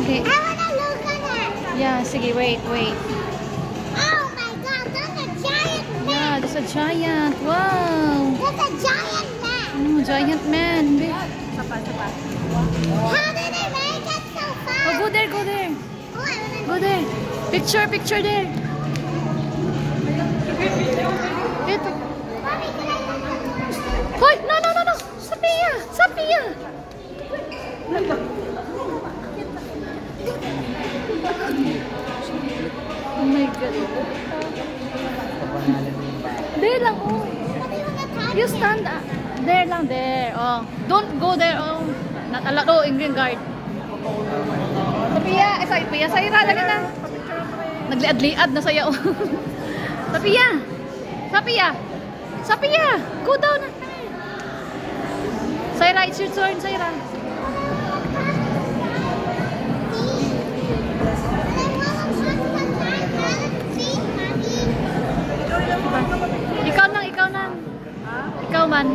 Okay. I wanna look at it. Yeah, sige, wait. Oh my god, that's a giant man. Yeah, there's a giant. Wow. That's a giant man. Oh, giant man. How did they make it so fast? Oh, go there. Oh, I wanna Go there. Picture there. Ito. Mommy, can I look at it? Hoy, no. Sophia. Oh my God. There lang, oh. Mommy, you wanna touch You stand there lang, there. Oh, don't go there. Oh, not allowed. Oh, Ingrid guard. Sophia, Sophia, Saira, lagi na. Nagliad-liad na saya. Oh. Sophia, go down. Saira, it's your turn, Saira. Ikaw man.